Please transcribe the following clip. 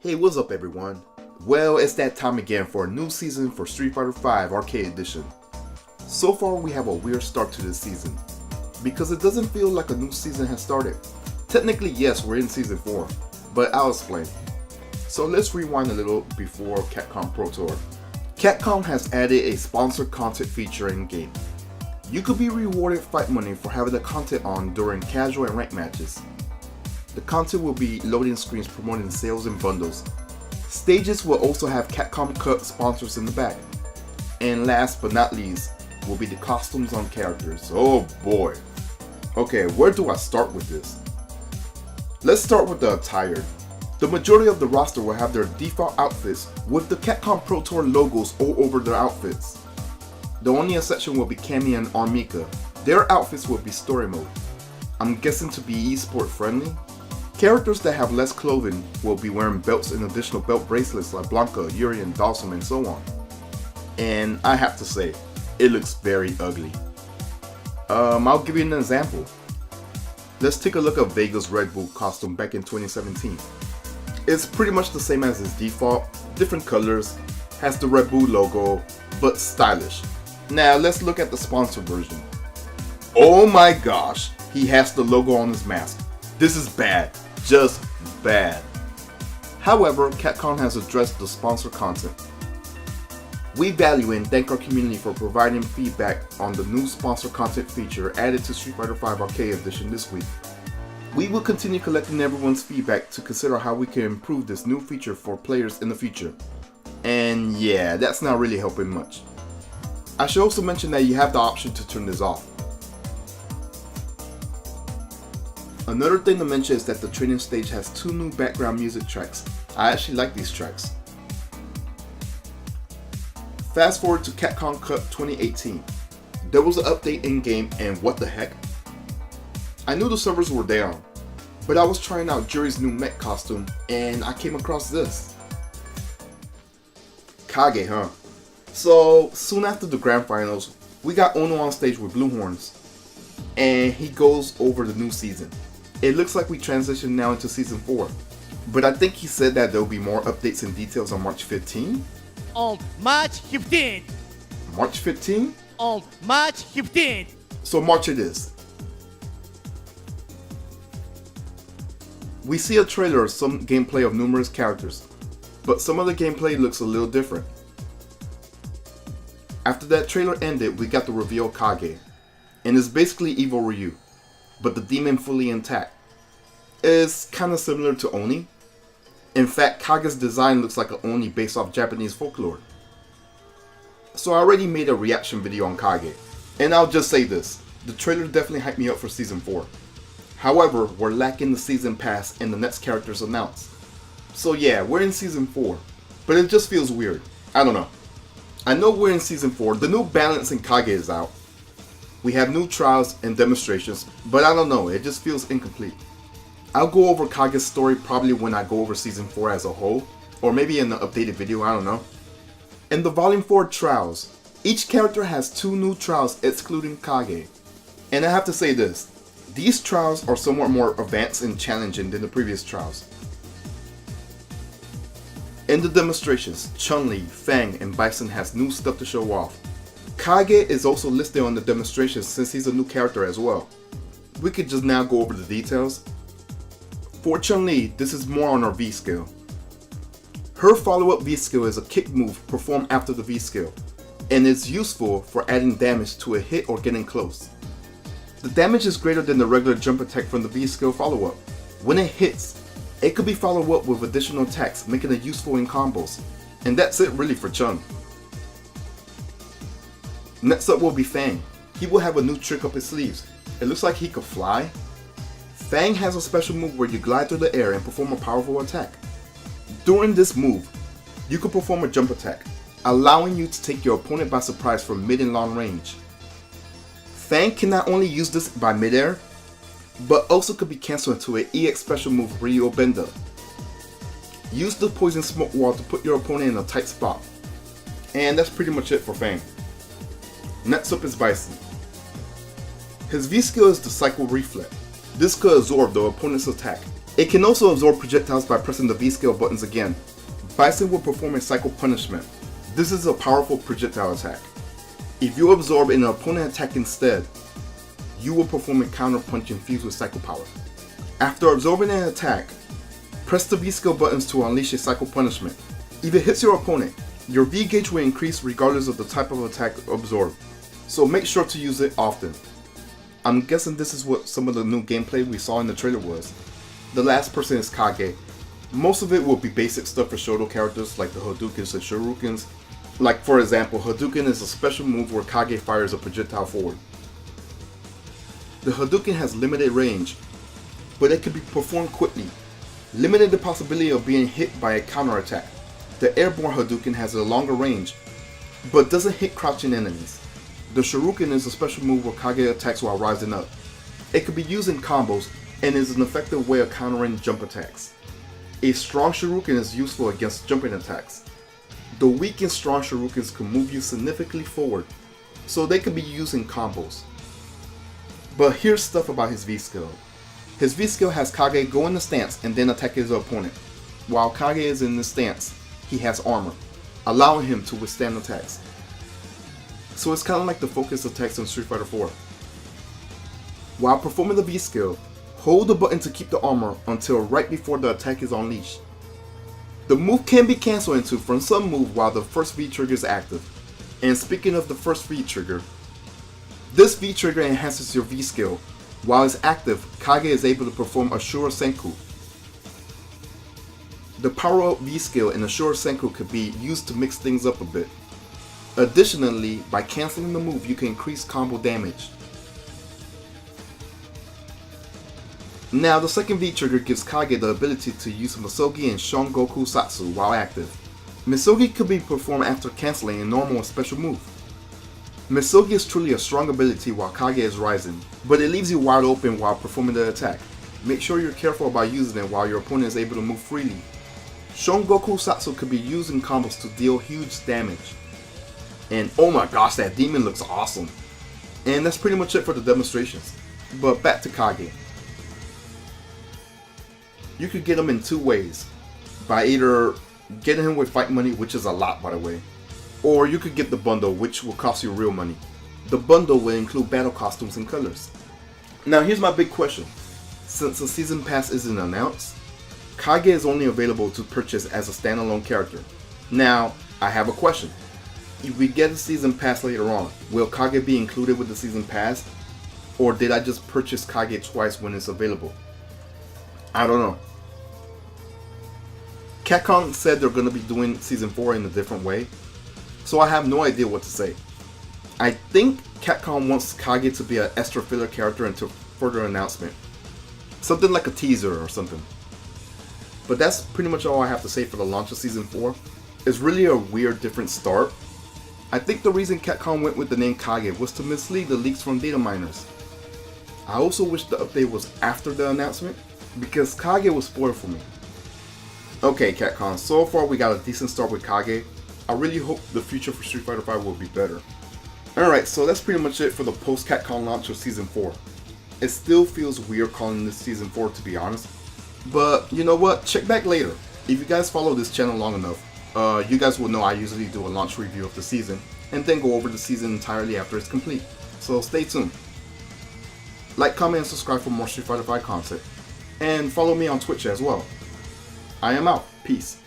Hey, what's up everyone? Well, it's that time again for a new season for Street Fighter V Arcade Edition. So far we have a weird start to this season, because it doesn't feel like a new season has started. Technically yes, we're in season 4, but I'll explain. So let's rewind a little before Capcom Pro Tour. Capcom has added a sponsored content feature in game. You could be rewarded fight money for having the content on during casual and ranked matches. The content will be loading screens promoting sales and bundles. Stages will also have Capcom Cut sponsors in the back. And last but not least will be the costumes on characters. Oh boy. Okay, where do I start with this? Let's start with the attire. The majority of the roster will have their default outfits with the Capcom Pro Tour logos all over their outfits. The only exception will be Cammy and Armika. Their outfits will be story mode. I'm guessing to be esport friendly. Characters that have less clothing will be wearing belts and additional belt bracelets like Blanca, Yuri, and Dawson, and so on. And I have to say, it looks very ugly. I'll give you an example. Let's take a look at Vega's Red Bull costume back in 2017. It's pretty much the same as his default, different colors, has the Red Bull logo, but stylish. Now let's look at the sponsored version. Oh my gosh, he has the logo on his mask. This is bad, just bad. However, Capcom has addressed the sponsored content. We value and thank our community for providing feedback on the new sponsored content feature added to Street Fighter V Arcade Edition this week. We will continue collecting everyone's feedback to consider how we can improve this new feature for players in the future. And yeah, that's not really helping much. I should also mention that you have the option to turn this off. Another thing to mention is that the training stage has 2 new background music tracks. I actually like these tracks. Fast forward to Capcom Cup 2018. There was an update in game and what the heck? I knew the servers were down, but I was trying out Juri's new mech costume and I came across this. Kage, huh? So soon after the grand finals, we got Ono on stage with blue horns and he goes over the new season. It looks like we transition now into season 4, but I think he said that there will be more updates and details on March 15? On March 15th. March 15? On March 15th. So March it is. We see a trailer of some gameplay of numerous characters, but some of the gameplay looks a little different. After that trailer ended, we got the reveal of Kage, and it's basically Evil Ryu, but the demon fully intact. It's kinda similar to Oni. In fact, Kage's design looks like an Oni based off Japanese folklore. So I already made a reaction video on Kage, and I'll just say this, the trailer definitely hyped me up for season 4. However, we're lacking the season pass and the next characters announced. So yeah, we're in season 4, but it just feels weird. I don't know. I know we're in season 4, the new balance in Kage is out. We have new trials and demonstrations, but I don't know, it just feels incomplete. I'll go over Kage's story probably when I go over season 4 as a whole, or maybe in the updated video, I don't know. In the volume 4 trials, each character has 2 new trials excluding Kage. And I have to say this, these trials are somewhat more advanced and challenging than the previous trials. In the demonstrations, Chun-Li, Fang, and Bison has new stuff to show off. Kage is also listed on the demonstrations since he's a new character as well. We could just now go over the details. For Chun-Li, this is more on her V skill. Her follow-up V skill is a kick move performed after the V skill, and is useful for adding damage to a hit or getting close. The damage is greater than the regular jump attack from the V skill follow-up. When it hits, it could be followed up with additional attacks, making it useful in combos. And that's it really for Chun. Next up will be Fang. He will have a new trick up his sleeves. It looks like he could fly. Fang has a special move where you glide through the air and perform a powerful attack. During this move, you can perform a jump attack, allowing you to take your opponent by surprise from mid and long range. Fang can not only use this by mid-air, but also could be cancelled into an EX special move Ryo Benda. Use the poison smoke wall to put your opponent in a tight spot. And that's pretty much it for Fang. Next up is Bison. His V skill is the Cycle Reflect. This could absorb the opponent's attack. It can also absorb projectiles by pressing the V-scale buttons again. Bison will perform a Psycho Punishment. This is a powerful projectile attack. If you absorb an opponent attack instead, you will perform a counter punch infused with Psycho Power. After absorbing an attack, press the V-scale buttons to unleash a Psycho Punishment. If it hits your opponent, your V gauge will increase regardless of the type of attack absorbed, so make sure to use it often. I'm guessing this is what some of the new gameplay we saw in the trailer was. The last person is Kage. Most of it will be basic stuff for Shoto characters like the Hadoukens and Shurikens. Like for example, Hadouken is a special move where Kage fires a projectile forward. The Hadouken has limited range, but it can be performed quickly, limiting the possibility of being hit by a counterattack. The airborne Hadouken has a longer range, but doesn't hit crouching enemies. The Shuriken is a special move where Kage attacks while rising up. It can be used in combos and is an effective way of countering jump attacks. A strong Shuriken is useful against jumping attacks. The weak and strong Shurikens can move you significantly forward, so they can be used in combos. But here's stuff about his V-skill. His V-skill has Kage go in the stance and then attack his opponent. While Kage is in the stance, he has armor, allowing him to withstand attacks. So it's kind of like the focus attacks in Street Fighter 4. While performing the V-skill, hold the button to keep the armor until right before the attack is unleashed. The move can be cancelled into from some move while the first V-trigger is active. And speaking of the first V-trigger, this V-trigger enhances your V-skill. While it's active, Kage is able to perform Ashura Senku. The power-up V-skill in Ashura Senku could be used to mix things up a bit. Additionally, by cancelling the move, you can increase combo damage. Now, the second V-trigger gives Kage the ability to use Misogi and Shongoku Satsu while active. Misogi could be performed after cancelling a normal or special move. Misogi is truly a strong ability while Kage is rising, but it leaves you wide open while performing the attack. Make sure you're careful about using it while your opponent is able to move freely. Shongoku Satsu could be used in combos to deal huge damage. And oh my gosh, that demon looks awesome. And that's pretty much it for the demonstrations. But back to Kage. You could get him in two ways. By either getting him with fight money, which is a lot by the way, or you could get the bundle, which will cost you real money. The bundle will include battle costumes and colors. Now here's my big question. Since the season pass isn't announced, Kage is only available to purchase as a standalone character. Now, I have a question. If we get a season pass later on, will Kage be included with the season pass? Or did I just purchase Kage twice when it's available? I don't know. Capcom said they're going to be doing season 4 in a different way, so I have no idea what to say. I think Capcom wants Kage to be an extra filler character until further announcement. Something like a teaser or something. But that's pretty much all I have to say for the launch of season 4. It's really a weird different start. I think the reason Capcom went with the name Kage was to mislead the leaks from data miners. I also wish the update was after the announcement, because Kage was spoiled for me. Okay Capcom, so far we got a decent start with Kage. I really hope the future for Street Fighter V will be better. Alright, so that's pretty much it for the post-Capcom launch of Season 4. It still feels weird calling this Season 4 to be honest. But you know what, check back later. If you guys follow this channel long enough, you guys will know I usually do a launch review of the season and then go over the season entirely after it's complete. So stay tuned. Like, comment, and subscribe for more Street Fighter V content. And follow me on Twitch as well. I am out. Peace.